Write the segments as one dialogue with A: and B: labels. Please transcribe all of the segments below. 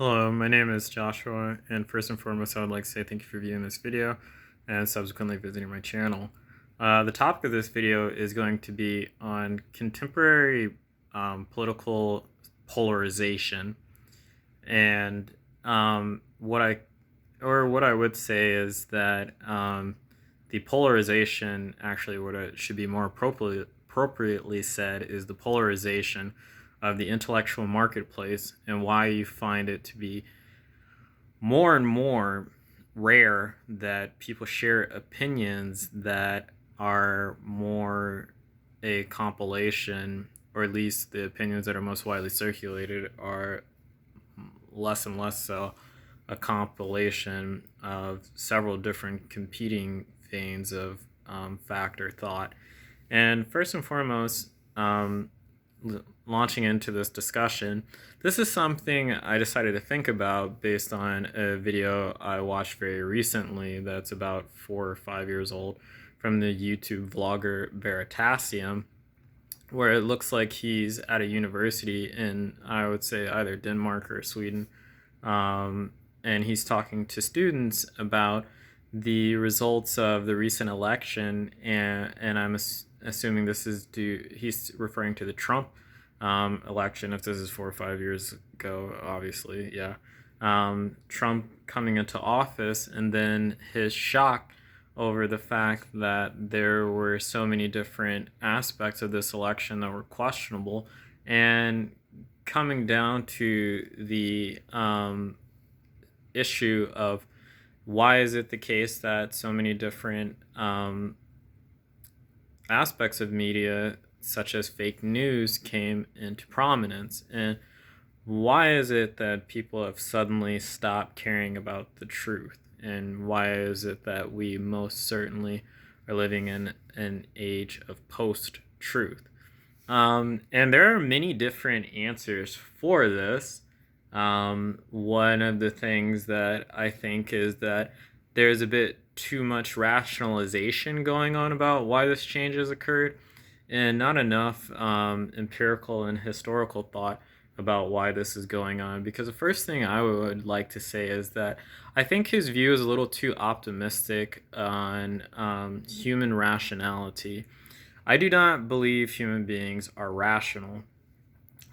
A: Hello, my name is Joshua, and first and foremost, I would like to say thank you for viewing this video and subsequently visiting my channel. The topic of this video is going to be on contemporary political polarization, and what I would say is that the polarization, actually, what it should be more appropriately said, is the polarization of the intellectual marketplace and why you find it to be more and more rare that people share opinions that are more a compilation, or at least the opinions that are most widely circulated are less and less so a compilation of several different competing veins of fact or thought. And first and foremost, launching into this discussion, this is something I decided to think about based on a video I watched very recently that's about 4 or 5 years old from the YouTube vlogger Veritasium, where it looks like he's at a university in, I would say, either Denmark or Sweden. And he's talking to students about the results of the recent election, and I'm assuming this is he's referring to the Trump election, if this is 4 or 5 years ago, obviously, yeah. Trump coming into office, and then his shock over the fact that there were so many different aspects of this election that were questionable, and coming down to the issue of why is it the case that so many different aspects of media, such as fake news, came into prominence, and why is it that people have suddenly stopped caring about the truth, and why is it that we most certainly are living in an age of post-truth? And there are many different answers for this. One of the things that I think is that there's a bit too much rationalization going on about why this change has occurred, and not enough empirical and historical thought about why this is going on. Because the first thing I would like to say is that I think his view is a little too optimistic on human rationality. I do not believe human beings are rational.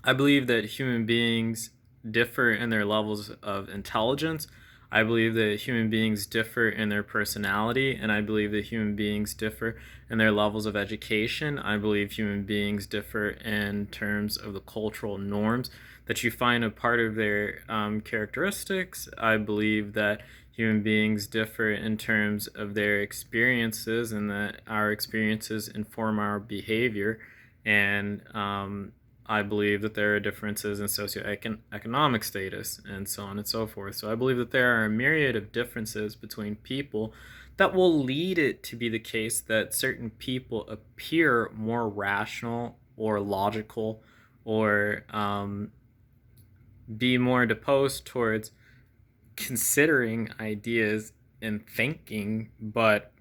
A: I believe that human beings differ in their levels of intelligence. I believe that human beings differ in their personality, and I believe that human beings differ in their levels of education. I believe human beings differ in terms of the cultural norms that you find a part of their characteristics. I believe that human beings differ in terms of their experiences, and that our experiences inform our behavior. And I believe that there are differences in socioeconomic status and so on and so forth. So I believe that there are a myriad of differences between people that will lead it to be the case that certain people appear more rational or logical, or be more disposed towards considering ideas and thinking, but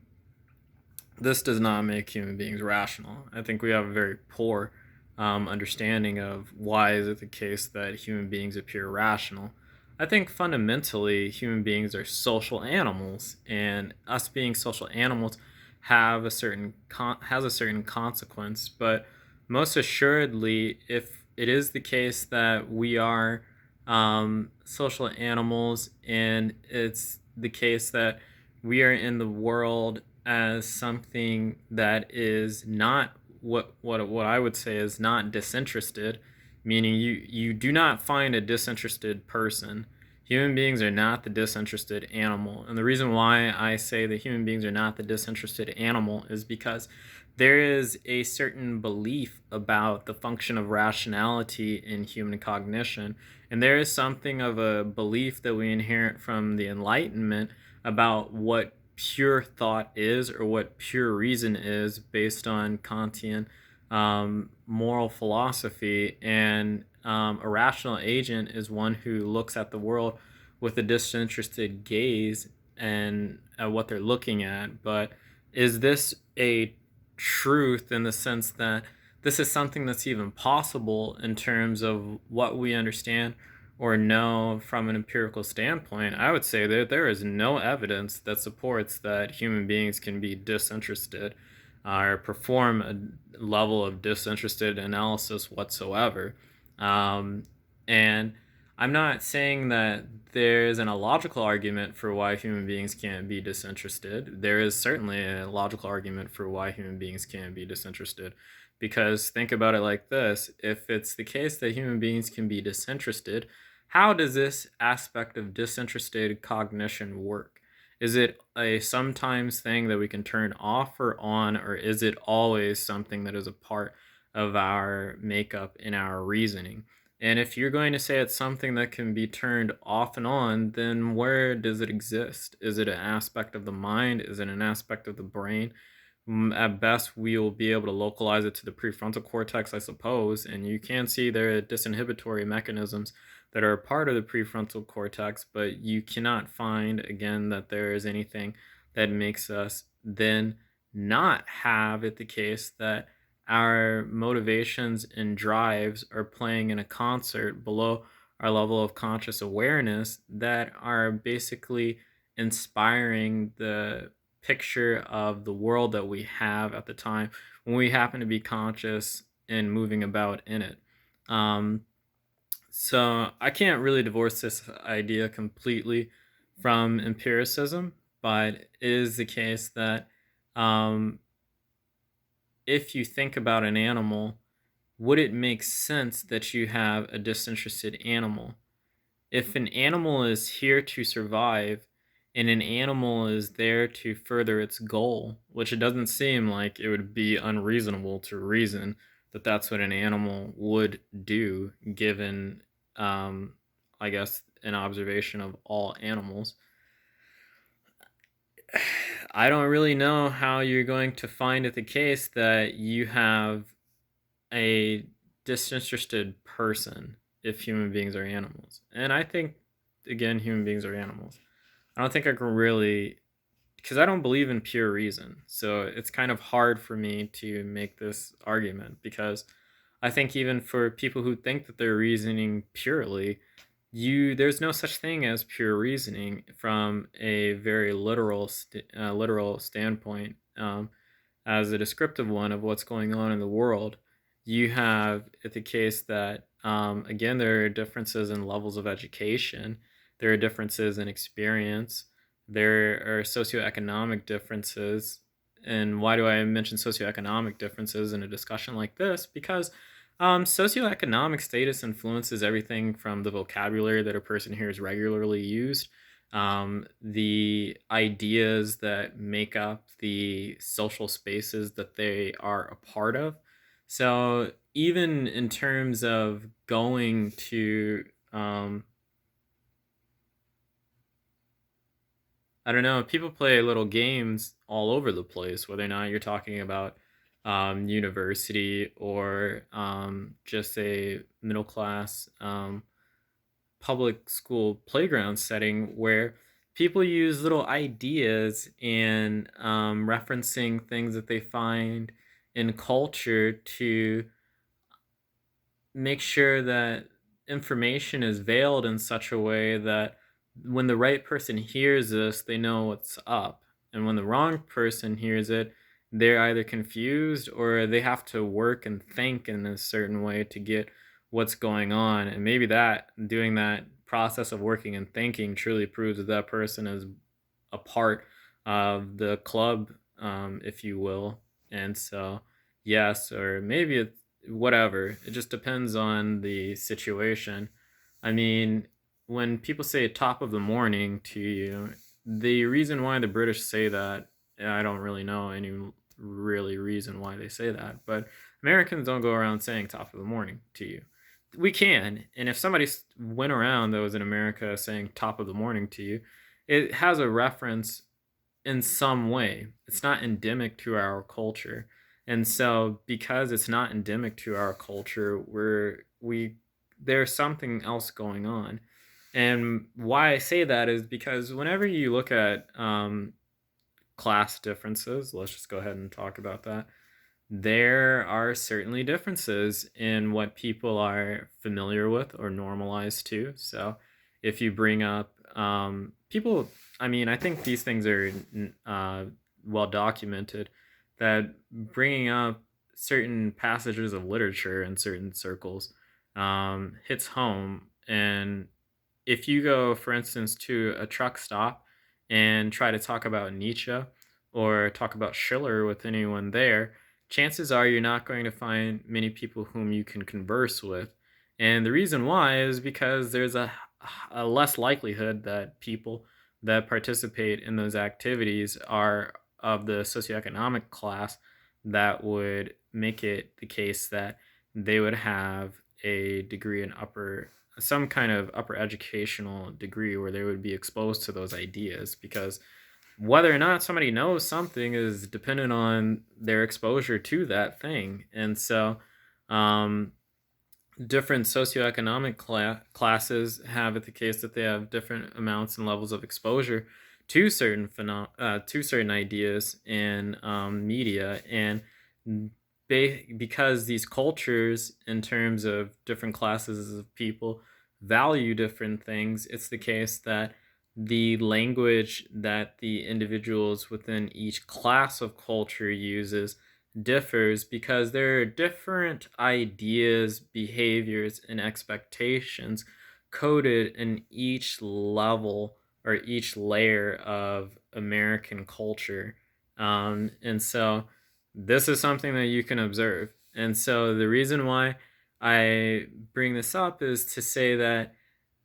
A: this does not make human beings rational. I think we have a very poor understanding of why is it the case that human beings appear rational. I think fundamentally human beings are social animals, and us being social animals have a certain has a certain consequence. But most assuredly, if it is the case that we are social animals, and it's the case that we are in the world as something that is not what I would say is not disinterested, meaning you do not find a disinterested person. Human beings are not the disinterested animal. And the reason why I say that human beings are not the disinterested animal is because there is a certain belief about the function of rationality in human cognition. And there is something of a belief that we inherit from the Enlightenment about what pure thought is, or what pure reason is, based on Kantian moral philosophy. And a rational agent is one who looks at the world with a disinterested gaze and at what they're looking at. But is this a truth in the sense that this is something that's even possible in terms of what we understand or no from an empirical standpoint, I would say that there is no evidence that supports that human beings can be disinterested or perform a level of disinterested analysis whatsoever. Um, and I'm not saying that there is an illogical argument for why human beings can't be disinterested. There is certainly a logical argument for why human beings can't be disinterested. Because think about it like this: if it's the case that human beings can be disinterested, how does this aspect of disinterested cognition work? Is it a sometimes thing that we can turn off or on, or is it always something that is a part of our makeup in our reasoning? And if you're going to say it's something that can be turned off and on, then where does it exist? Is it an aspect of the mind? Is it an aspect of the brain? At best, we'll be able to localize it to the prefrontal cortex, I suppose, and you can see there are disinhibitory mechanisms that are a part of the prefrontal cortex, but you cannot find, again, that there is anything that makes us then not have it the case that our motivations and drives are playing in a concert below our level of conscious awareness that are basically inspiring the picture of the world that we have at the time when we happen to be conscious and moving about in it. Um, so I can't really divorce this idea completely from empiricism, but it is the case that um, if you think about an animal, would it make sense that you have a disinterested animal? If an animal is here to survive and an animal is there to further its goal, which it doesn't seem like it would be unreasonable to reason that that's what an animal would do, given, um, I guess, an observation of all animals. I don't really know how you're going to find it the case that you have a disinterested person if human beings are animals. And I think, again, human beings are animals. I don't think I can really, because I don't believe in pure reason. So it's kind of hard for me to make this argument because I think even for people who think that they're reasoning purely, there's no such thing as pure reasoning from a very literal standpoint. As a descriptive one of what's going on in the world, you have the case that, again, there are differences in levels of education, there are differences in experience, there are socioeconomic differences. And why do I mention socioeconomic differences in a discussion like this? Because socioeconomic status influences everything from the vocabulary that a person hears regularly used, the ideas that make up the social spaces that they are a part of. So even in terms of going to, I don't know, people play little games all over the place, whether or not you're talking about university or just a middle class public school playground setting where people use little ideas and referencing things that they find in culture to make sure that information is veiled in such a way that when the right person hears this, they know what's up. And when the wrong person hears it, they're either confused or they have to work and think in a certain way to get what's going on. And maybe that doing that process of working and thinking truly proves that that person is a part of the club, if you will. And so, yes, or maybe it's whatever. It just depends on the situation. I mean, when people say top of the morning to you, the reason why the British say that, I don't really know any really reason why they say that, but Americans don't go around saying top of the morning to you. We can, and if somebody went around that was in America saying top of the morning to you, it has a reference in some way. It's not endemic to our culture. And so because it's not endemic to our culture, there's something else going on. And why I say that is because whenever you look at class differences, let's just go ahead and talk about that. there are certainly differences in what people are familiar with or normalized to. So, if you bring up people, I mean, I think these things are well documented that bringing up certain passages of literature in certain circles hits home. And if you go, for instance, to a truck stop and try to talk about Nietzsche or talk about Schiller with anyone there, chances are you're not going to find many people whom you can converse with. And the reason why is because there's a less likelihood that people that participate in those activities are of the socioeconomic class that would make it the case that they would have a degree in some kind of upper educational degree where they would be exposed to those ideas, because whether or not somebody knows something is dependent on their exposure to that thing. And so um, different socioeconomic classes have it the case that they have different amounts and levels of exposure to to certain ideas and media. And because these cultures, in terms of different classes of people, value different things, it's the case that the language that the individuals within each class of culture uses differs, because there are different ideas, behaviors, and expectations coded in each level or each layer of American culture. And so this is something that you can observe. And so the reason why I bring this up is to say that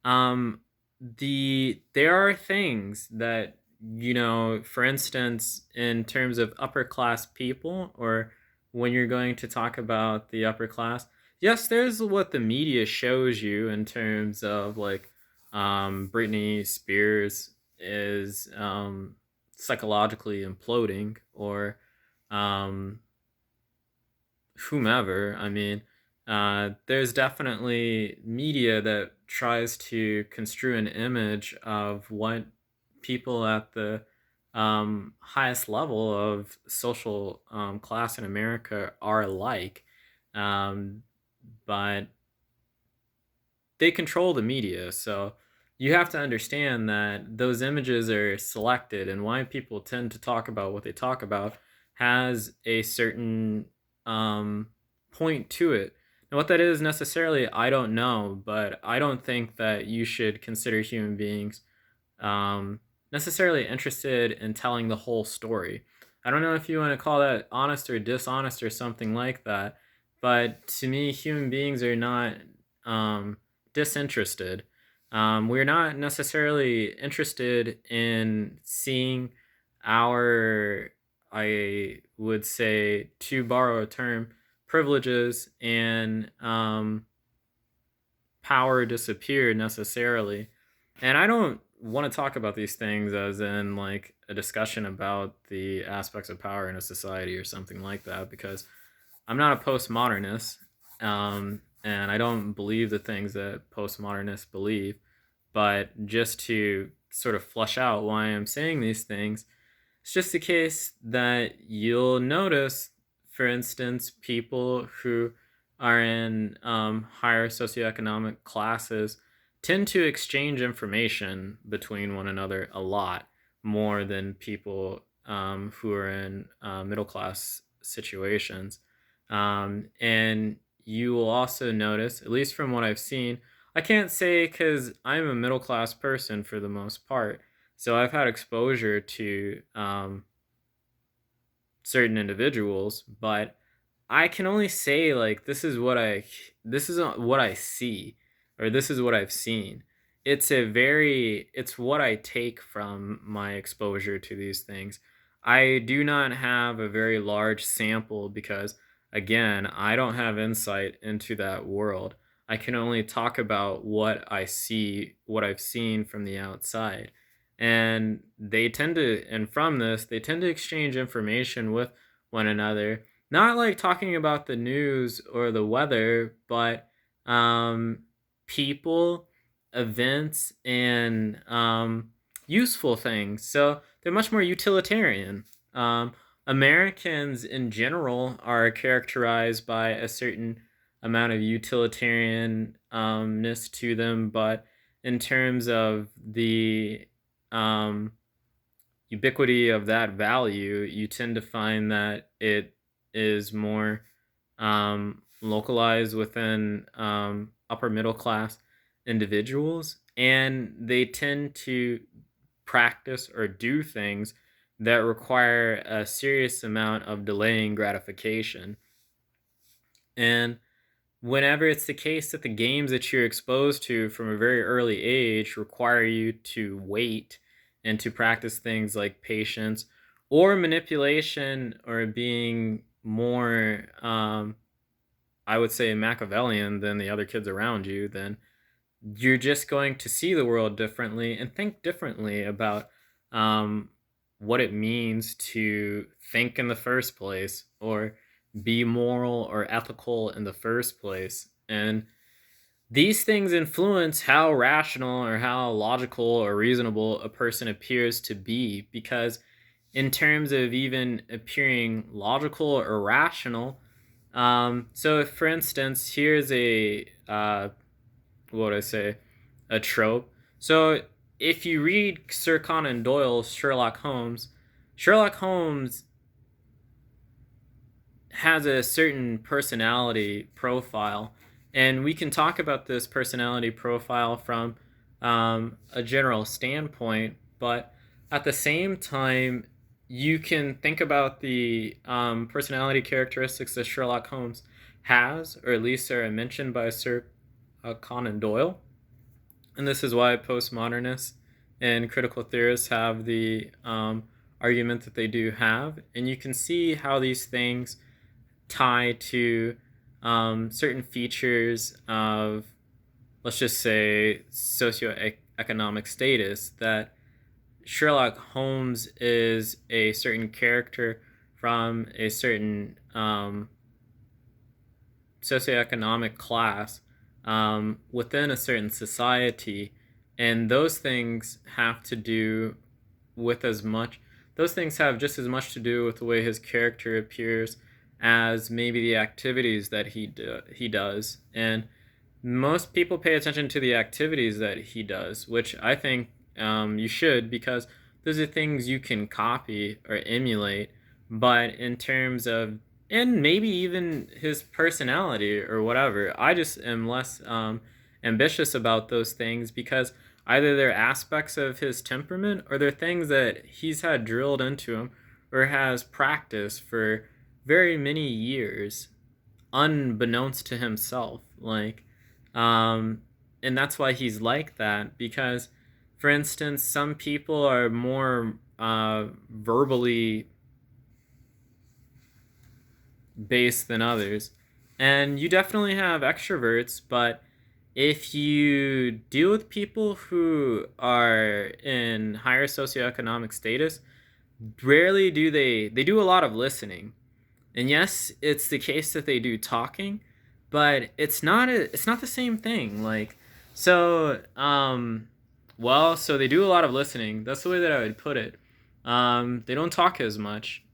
A: um, there are things that, for instance, in terms of upper class people, or when you're going to talk about the upper class, yes, there's what the media shows you in terms of like Britney Spears is psychologically imploding, or um, whomever. I mean, there's definitely media that tries to construe an image of what people at the highest level of social class in America are like. Um, but they control the media. So you have to understand that those images are selected, and why people tend to talk about what they talk about has a certain um, point to it. And what that is necessarily, I don't know, but I don't think that you should consider human beings um, necessarily interested in telling the whole story. I don't know if you want to call that honest or dishonest or something like that, but to me, human beings are not um, disinterested. We're not necessarily interested in seeing our, I would say, to borrow a term, privileges and power disappear necessarily. And I don't want to talk about these things as in like a discussion about the aspects of power in a society or something like that, because I'm not a postmodernist, and I don't believe the things that postmodernists believe. But just to sort of flush out why I'm saying these things, it's just the case that you'll notice, for instance, people who are in higher socioeconomic classes tend to exchange information between one another a lot more than people who are in middle class situations. And you will also notice, at least from what I've seen, I can't say because I'm a middle class person for the most part, so I've had exposure to certain individuals, but I can only say like this is what I see, or this is what I've seen. It's what I take from my exposure to these things. I do not have a very large sample because, again, I don't have insight into that world. I can only talk about what I see, what I've seen from the outside. And from this, they tend to exchange information with one another, not like talking about the news or the weather, but um, people, events, and useful things. So they're much more utilitarian. Americans in general are characterized by a certain amount of utilitarianness to them, but in terms of the um, ubiquity of that value, you tend to find that it is more localized within upper middle class individuals, and they tend to practice or do things that require a serious amount of delaying gratification. And whenever it's the case that the games that you're exposed to from a very early age require you to wait and to practice things like patience or manipulation or being more, I would say, Machiavellian than the other kids around you, then you're just going to see the world differently and think differently about um, what it means to think in the first place or be moral or ethical in the first place. And these things influence how rational or how logical or reasonable a person appears to be because, in terms of even appearing logical or rational, so if, for instance, here's a what would I say, a trope. So if you read Sir Conan Doyle's Sherlock Holmes has a certain personality profile, and we can talk about this personality profile from a general standpoint, but at the same time, you can think about the personality characteristics that Sherlock Holmes has, or at least are mentioned by Sir Conan Doyle. And this is why postmodernists and critical theorists have the argument that they do have. And you can see how these things tie to certain features of, let's just say, socioeconomic status, that Sherlock Holmes is a certain character from a certain socioeconomic class within a certain society, and those things have to do with as much. Those things have just as much to do with the way his character appears as maybe the activities that he does. And most people pay attention to the activities that he does, which I think you should, because those are things you can copy or emulate. But in terms of, and maybe even his personality or whatever, I just am less ambitious about those things because either they're aspects of his temperament or they're things that he's had drilled into him or has practiced for very many years unbeknownst to himself. Um and that's why he's like that, because for instance, some people are more verbally based than others, and you definitely have extroverts, but if you deal with people who are in higher socioeconomic status, rarely do they do a lot of listening. And yes, it's the case that they do talking, but it's not the same thing. So they do a lot of listening. That's the way that I would put it. They don't talk as much.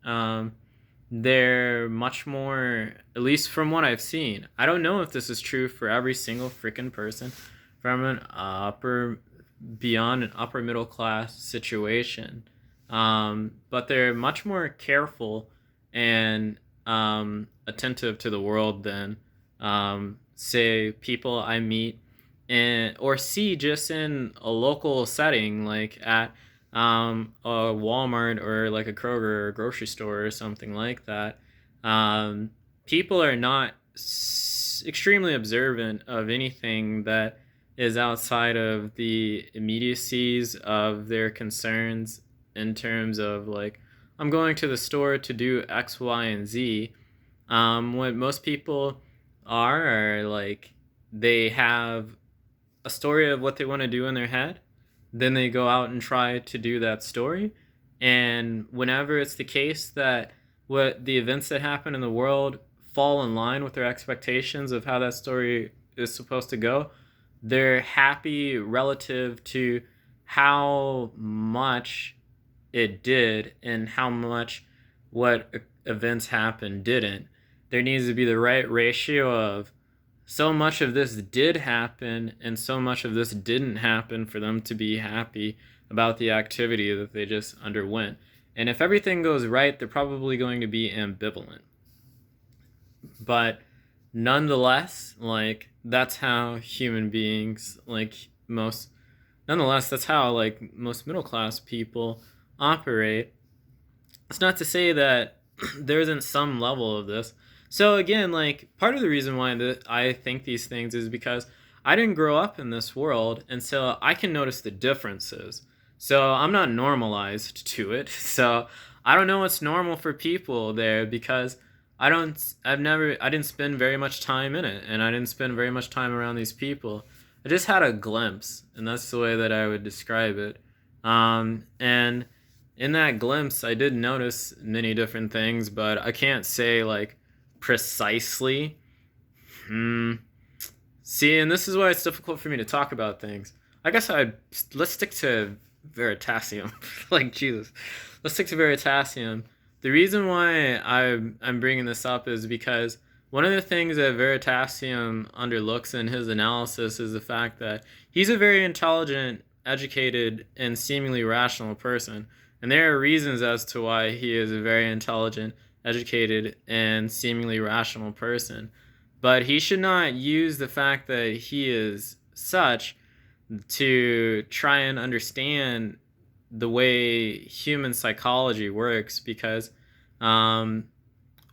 A: They're much more, at least from what I've seen. I don't know if this is true for every single freaking person from an upper, beyond an upper middle class situation. But they're much more careful and attentive to the world than, say, people I meet and or see just in a local setting, like at a Walmart or like a Kroger or a grocery store or something like that. Um, People are not extremely observant of anything that is outside of the immediacies of their concerns, in terms of like, I'm going to the store to do X, Y, and Z. What most people are like, they have a story of what they want to do in their head, then they go out and try to do that story. And whenever it's the case that what the events that happen in the world fall in line with their expectations of how that story is supposed to go, they're happy relative to how much it did and how much what events happened didn't. There needs to be the right ratio of so much of this did happen and so much of this didn't happen for them to be happy about the activity that they just underwent. And if everything goes right, they're probably going to be ambivalent. But nonetheless, like, that's how human beings, like, most, nonetheless, that's how, like, most middle class people operate. It's not to say that there isn't some level of this. So again, like, part of the reason why I think these things is because I didn't grow up in this world, and so I can notice the differences. So I'm not normalized to it. So I don't know what's normal for people there because I didn't spend very much time in it, and I didn't spend very much time around these people. I just had a glimpse, and that's the way that I would describe it. And in that glimpse, I did notice many different things, but I can't say like precisely. Hmm. See, and this is why it's difficult for me to talk about things. I guess let's stick to Veritasium. Like Jesus, let's stick to Veritasium. The reason why I'm bringing this up is because one of the things that Veritasium underlooks in his analysis is the fact that he's a very intelligent, educated, and seemingly rational person. And there are reasons as to why he is a very intelligent, educated, and seemingly rational person. But he should not use the fact that he is such to try and understand the way human psychology works because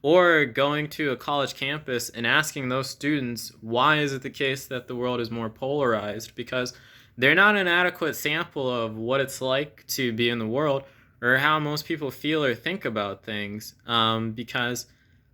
A: or going to a college campus and asking those students why is it the case that the world is more polarized, because they're not an adequate sample of what it's like to be in the world or how most people feel or think about things, because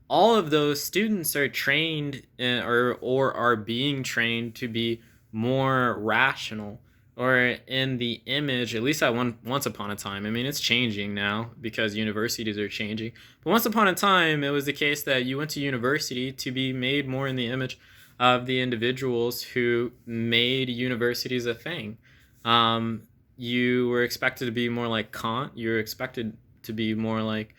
A: all of those students are trained or are being trained to be more rational, or in the image, at least at once upon a time. I mean, it's changing now because universities are changing. But once upon a time, it was the case that you went to university to be made more in the image of the individuals who made universities a thing. You were expected to be more like Kant. You were expected to be more like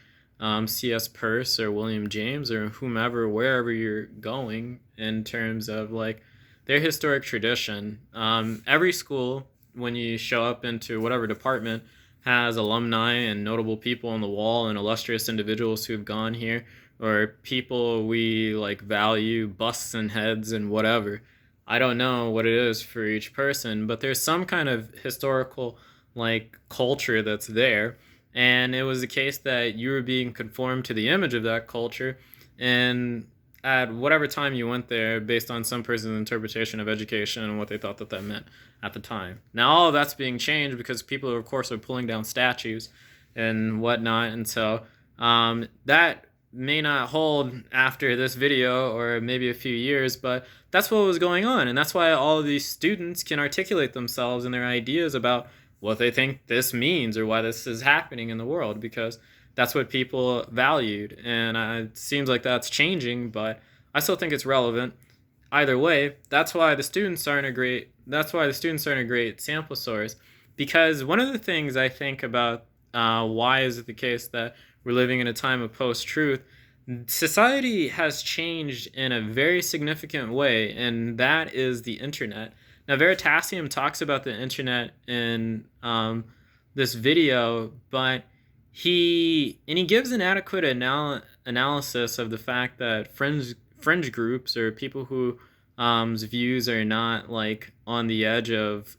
A: C.S. Peirce or William James or whomever, wherever you're going in terms of like their historic tradition. Every school, when you show up into whatever department, has alumni and notable people on the wall and illustrious individuals who've gone here, or people we like value, busts and heads and whatever. I don't know what it is for each person, but there's some kind of historical like culture that's there. And it was the case that you were being conformed to the image of that culture, and at whatever time you went there based on some person's interpretation of education and what they thought that that meant at the time. Now all of that's being changed because people, of course, are pulling down statues and whatnot, and so that may not hold after this video or maybe a few years, but that's what was going on, and that's why all of these students can articulate themselves and their ideas about what they think this means or why this is happening in the world, because that's what people valued. And it seems like that's changing, but I still think it's relevant. Either way, that's why the students are in a great sample source, because one of the things I think about why is it the case that we're living in a time of post-truth, society has changed in a very significant way, and that is the internet. Now, Veritasium talks about the internet in this video, but he gives an adequate analysis of the fact that fringe groups or people who views are not like on the edge of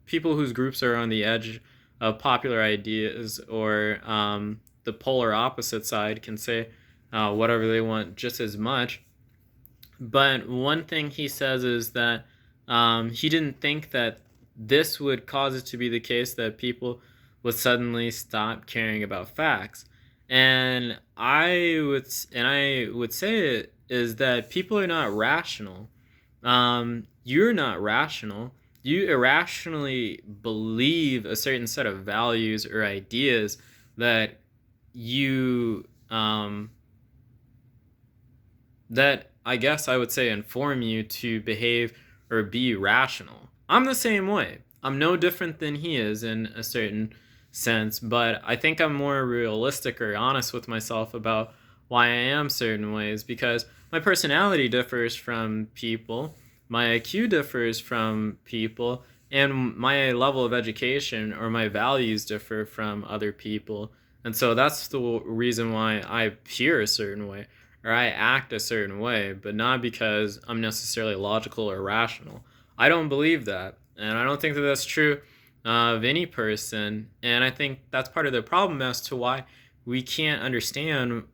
A: people whose groups are on the edge of popular ideas, or the polar opposite side can say whatever they want just as much. But one thing he says is that he didn't think that this would cause it to be the case that people would suddenly stop caring about facts. And I would say it is that people are not rational. You're not rational. You irrationally believe a certain set of values or ideas that you that I guess I would say inform you to behave or be rational. I'm the same way. I'm no different than he is in a certain sense, but I think I'm more realistic or honest with myself about why I am certain ways, because my personality differs from people, my IQ differs from people, and my level of education or my values differ from other people. And so that's the reason why I appear a certain way or I act a certain way, but not because I'm necessarily logical or rational. I don't believe that. And I don't think that that's true of any person. And I think that's part of the problem as to why we can't understand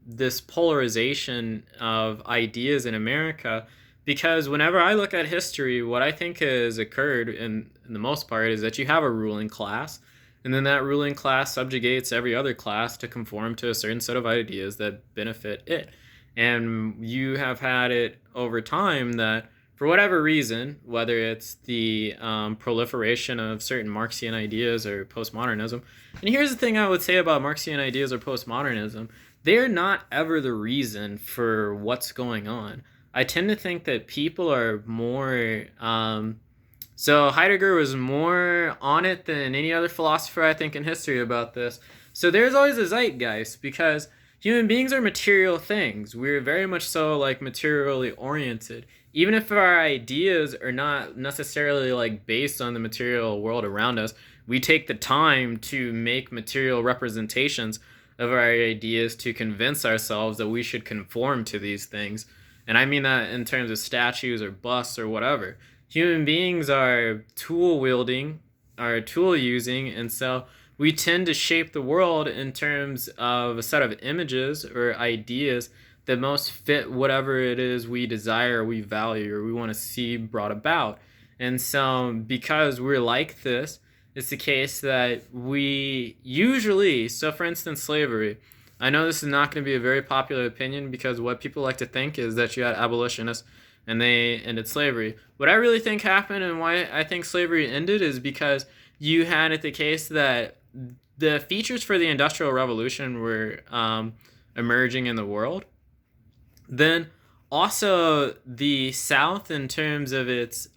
A: this polarization of ideas in America. Because whenever I look at history, what I think has occurred in the most part is that you have a ruling class, and then that ruling class subjugates every other class to conform to a certain set of ideas that benefit it. And you have had it over time that, for whatever reason, whether it's the proliferation of certain Marxian ideas or postmodernism, and here's the thing I would say about Marxian ideas or postmodernism, they're not ever the reason for what's going on. I tend to think that people are more. So Heidegger was more on it than any other philosopher, I think, in history about this. So there's always a zeitgeist because human beings are material things. We're very much so like materially oriented. Even if our ideas are not necessarily like based on the material world around us, we take the time to make material representations of our ideas to convince ourselves that we should conform to these things. And I mean that in terms of statues or busts or whatever. Human beings are tool wielding, are tool using, and so we tend to shape the world in terms of a set of images or ideas that most fit whatever it is we desire, we value, or we want to see brought about. And so, because we're like this, it's the case that we usually, so for instance, slavery. I know this is not going to be a very popular opinion because what people like to think is that you had abolitionists and they ended slavery. What I really think happened and why I think slavery ended is because you had it the case that the features for the Industrial Revolution were emerging in the world. Then also the South, in terms of its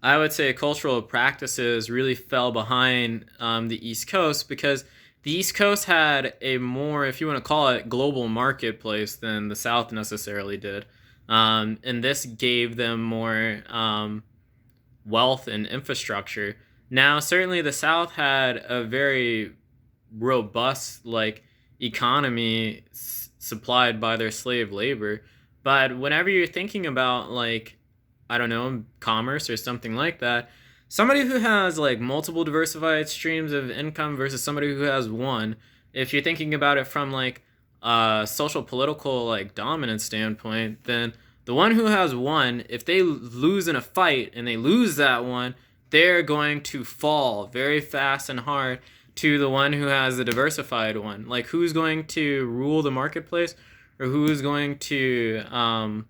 A: I would say cultural practices, really fell behind the East Coast because the East Coast had a more, if you want to call it, global marketplace than the South necessarily did. And this gave them more wealth and infrastructure. Now, certainly the South had a very robust economy supplied by their slave labor. But whenever you're thinking about I don't know, commerce or something like that, somebody who has multiple diversified streams of income versus somebody who has one, if you're thinking about it from a social political dominance standpoint, then the one who has one, if they lose in a fight and they lose that one, they're going to fall very fast and hard to the one who has the diversified one. Who's going to rule the marketplace, or who's going to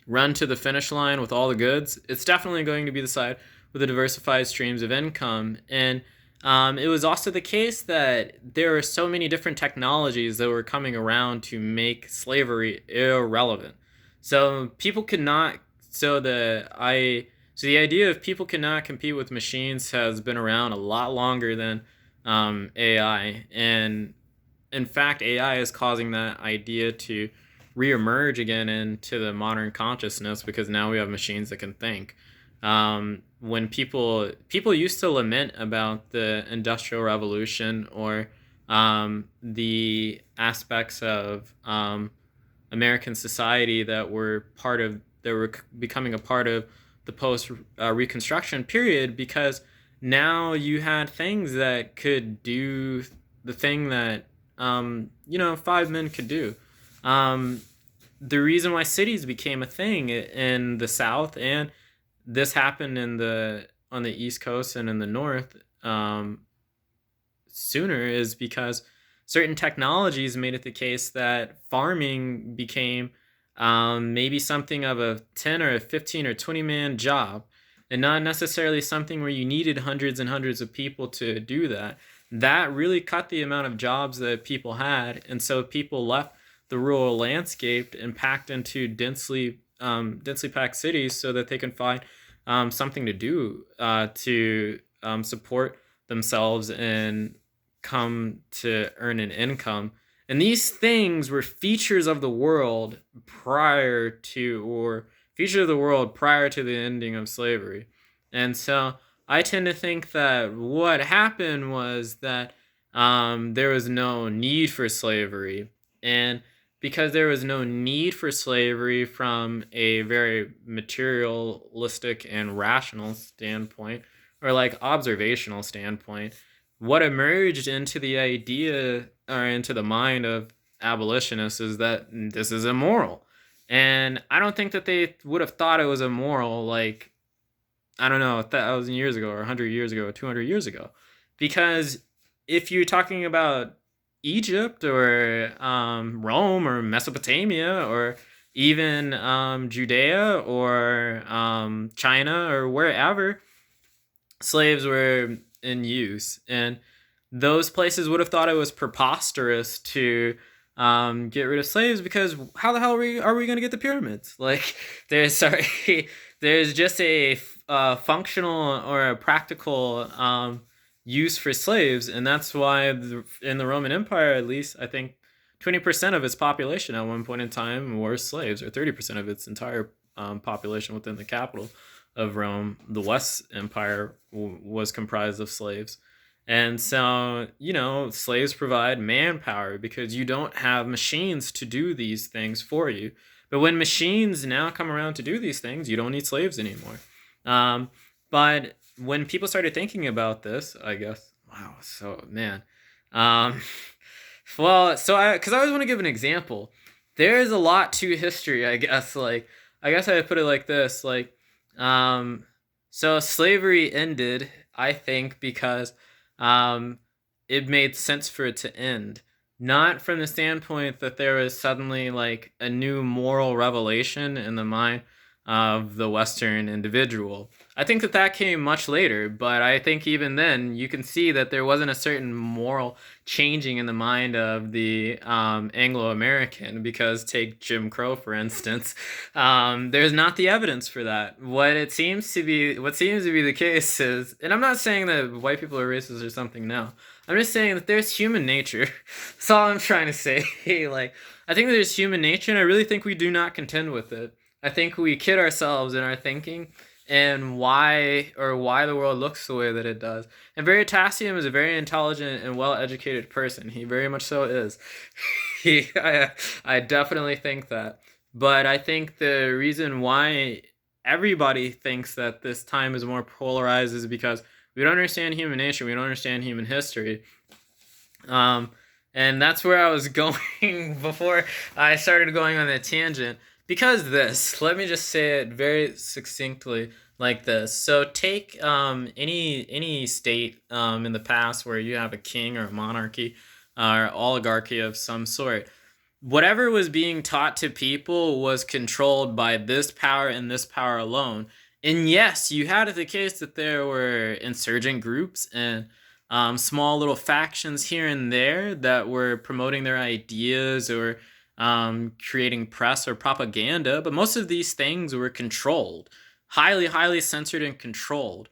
A: run to the finish line with all the goods? It's definitely going to be the side with the diversified streams of income. And it was also the case that there are so many different technologies that were coming around to make slavery irrelevant. So people could not. So the idea of people cannot compete with machines has been around a lot longer than AI. And in fact, AI is causing that idea to reemerge again into the modern consciousness because now we have machines that can think. When people used to lament about the Industrial Revolution or the aspects of American society that were becoming a part of the post Reconstruction period, because now you had things that could do the thing that 5 men could do. The reason why cities became a thing in the South, and this happened on the East Coast and in the North sooner, is because certain technologies made it the case that farming became maybe something of a 10 or a 15 or 20 man job, and not necessarily something where you needed hundreds and hundreds of people to do that. That really cut the amount of jobs that people had, and so people left the rural landscape and packed into densely densely packed cities so that they can find something to do to support themselves and come to earn an income. And these things were features of the world prior to the ending of slavery. And so I tend to think that what happened was that there was no need for slavery. And because there was no need for slavery from a very materialistic and rational standpoint, or like observational standpoint, what emerged into the idea or into the mind of abolitionists is that this is immoral. And I don't think that they would have thought it was immoral, like, I don't know, 1,000 years ago or 100 years ago or 200 years ago. Because if you're talking about Egypt or Rome or Mesopotamia or even Judea or China or wherever, slaves were in use. And those places would have thought it was preposterous to get rid of slaves, because how the hell are we going to get the pyramids? Like, there's just a functional or a practical use for slaves, and that's why in the Roman Empire, at least, I think 20% of its population at one point in time were slaves, or 30% of its entire population within the capital of Rome, the West Empire, was comprised of slaves. And so, slaves provide manpower because you don't have machines to do these things for you. But when machines now come around to do these things, you don't need slaves anymore. But when people started thinking about this, I guess, wow, so, man. Because I always want to give an example. There's a lot to history, I guess. Like, I guess I would put it like this. Like, so slavery ended, I think, because it made sense for it to end. Not from the standpoint that there was suddenly like a new moral revelation in the mind of the Western individual. I think that came much later, but I think even then you can see that there wasn't a certain moral changing in the mind of the Anglo-American, because take Jim Crow, for instance. There's not the evidence for that. What seems to be the case is, and I'm not saying that white people are racist or something now. I'm just saying that there's human nature. That's all I'm trying to say. Like, I think there's human nature, and I really think we do not contend with it. I think we kid ourselves in our thinking and why the world looks the way that it does. And Veritasium is a very intelligent and well-educated person. He very much so is. I definitely think that. But I think the reason why everybody thinks that this time is more polarized is because we don't understand human nature. We don't understand human history. And that's where I was going before I started going on that tangent. Because let me just say it very succinctly like this. So take any state in the past where you have a king or a monarchy or oligarchy of some sort. Whatever was being taught to people was controlled by this power and this power alone. And yes, you had the case that there were insurgent groups and small little factions here and there that were promoting their ideas or creating press or propaganda, but most of these things were controlled, highly, highly censored and controlled.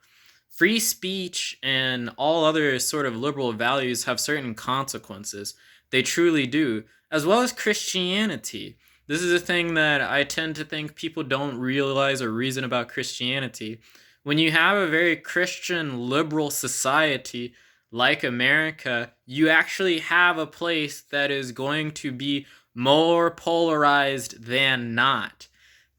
A: Free speech and all other sort of liberal values have certain consequences. They truly do, as well as Christianity. This is a thing that I tend to think people don't realize or reason about Christianity. When you have a very Christian liberal society like America, you actually have a place that is going to be more polarized than not.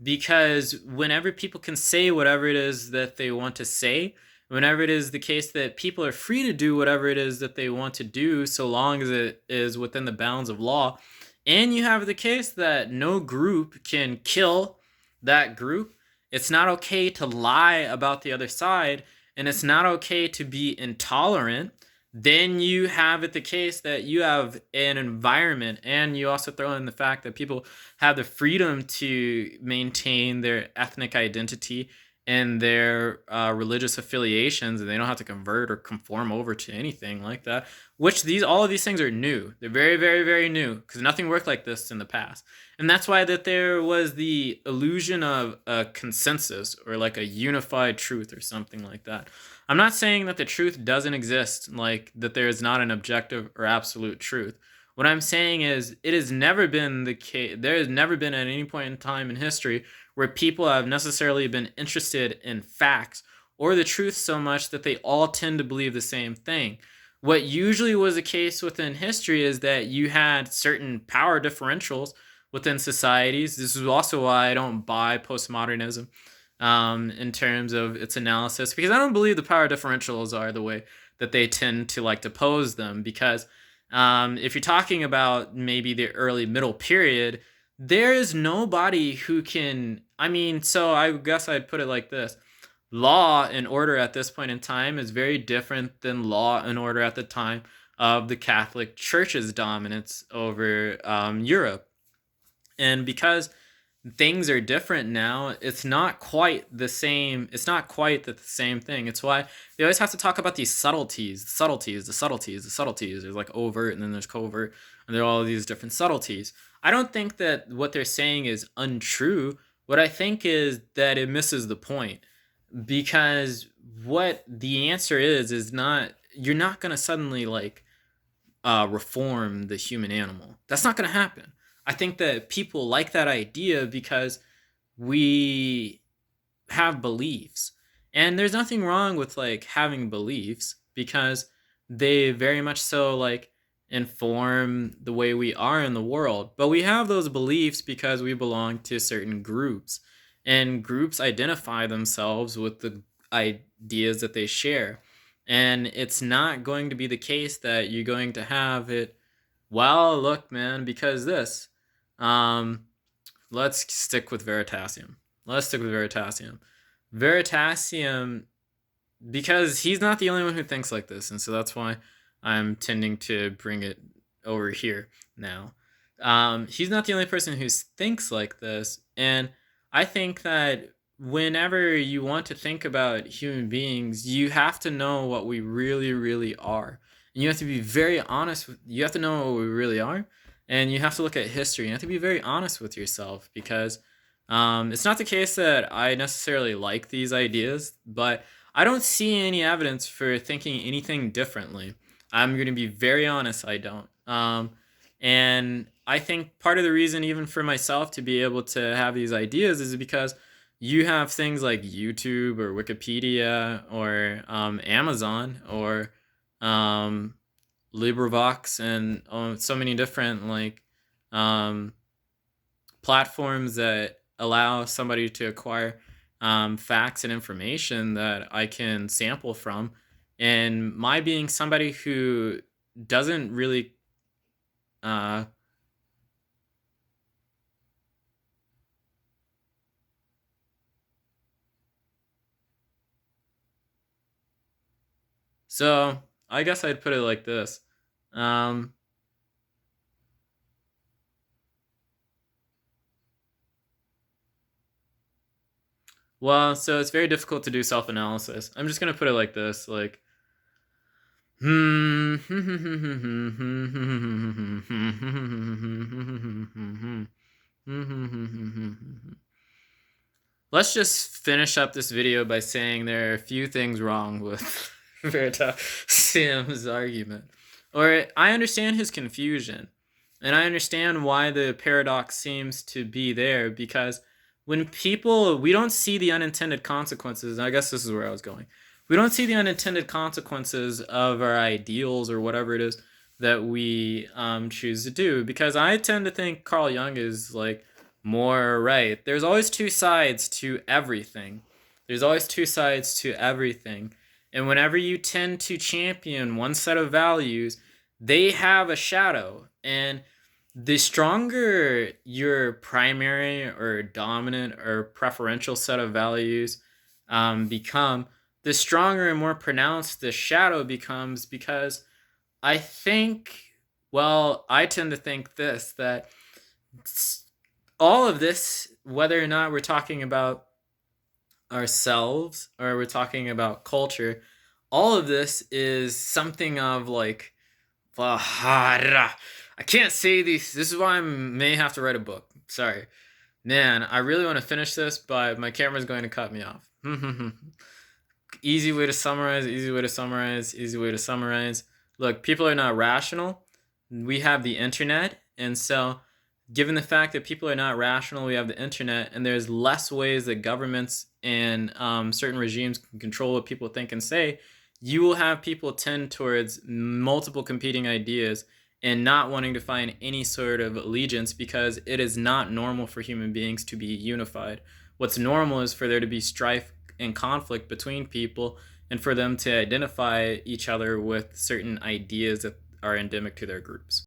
A: Because whenever people can say whatever it is that they want to say, whenever it is the case that people are free to do whatever it is that they want to do, so long as it is within the bounds of law, and you have the case that no group can kill that group, it's not okay to lie about the other side, and it's not okay to be intolerant, then you have it the case that you have an environment, and you also throw in the fact that people have the freedom to maintain their ethnic identity and their religious affiliations, and they don't have to convert or conform over to anything like that. Which all of these things are new. They're very, very, very new because nothing worked like this in the past, and that's why that there was the illusion of a consensus or like a unified truth or something like that. I'm not saying that the truth doesn't exist, like that there is not an objective or absolute truth. What I'm saying is, it has never been the case. There has never been at any point in time in history where people have necessarily been interested in facts or the truth so much that they all tend to believe the same thing. What usually was the case within history is that you had certain power differentials within societies. This is also why I don't buy postmodernism in terms of its analysis, because I don't believe the power differentials are the way that they tend to like to pose them. Because if you're talking about maybe the early middle period, there is nobody who can. I mean, so I guess I'd put it like this: law and order at this point in time is very different than law and order at the time of the Catholic Church's dominance over Europe. And because things are different now, it's not quite the same. It's not quite the same thing. It's why they always have to talk about these subtleties, the subtleties, the subtleties, the subtleties. There's like overt and then there's covert, and there are all these different subtleties. I don't think that what they're saying is untrue. What I think is that it misses the point, because what the answer is not, you're not going to suddenly like reform the human animal. That's not going to happen. I think that people like that idea because we have beliefs. And there's nothing wrong with like having beliefs, because they very much so like inform the way we are in the world. But we have those beliefs because we belong to certain groups, and groups identify themselves with the ideas that they share. And it's not going to be the case that you're going to have it, well, look, man, because this. Um, let's stick with Veritasium. Let's stick with Veritasium. Veritasium, because he's not the only one who thinks like this, and so that's why I'm tending to bring it over here now. He's not the only person who thinks like this, and I think that whenever you want to think about human beings, you have to know what we really, really are. And you have to be very honest. You have to know what we really are, and you have to look at history. You have to be very honest with yourself, because it's not the case that I necessarily like these ideas, but I don't see any evidence for thinking anything differently. I'm going to be very honest, I don't. And I think part of the reason, even for myself, to be able to have these ideas is because you have things like YouTube or Wikipedia or Amazon or um, LibriVox, and so many different like um, platforms that allow somebody to acquire facts and information that I can sample from. And my being somebody who doesn't really uh, so I guess I'd put it like this. Um, well, so it's very difficult to do self-analysis. I'm just gonna put it like this, like let's just finish up this video by saying there are a few things wrong with Veritasium's argument. Or I understand his confusion, and I understand why the paradox seems to be there, because when people, we don't see the unintended consequences, and I guess this is where I was going. We don't see the unintended consequences of our ideals or whatever it is that we choose to do, because I tend to think Carl Jung is like more right. There's always two sides to everything. There's always two sides to everything. And whenever you tend to champion one set of values, they have a shadow. And the stronger your primary or dominant or preferential set of values become, the stronger and more pronounced the shadow becomes. Because I think, well, I tend to think this, that all of this, whether or not we're talking about ourselves or we're talking about culture, all of this is something of like, I can't say these. This is why I may have to write a book. Sorry. Man, I really want to finish this, but my camera's going to cut me off. Easy way to summarize, easy way to summarize, easy way to summarize. Look, people are not rational. We have the internet, and so given the fact that people are not rational, we have the internet, and there's less ways that governments and certain regimes can control what people think and say. You will have people tend towards multiple competing ideas and not wanting to find any sort of allegiance because it is not normal for human beings to be unified. What's normal is for there to be strife and conflict between people and for them to identify each other with certain ideas that are endemic to their groups.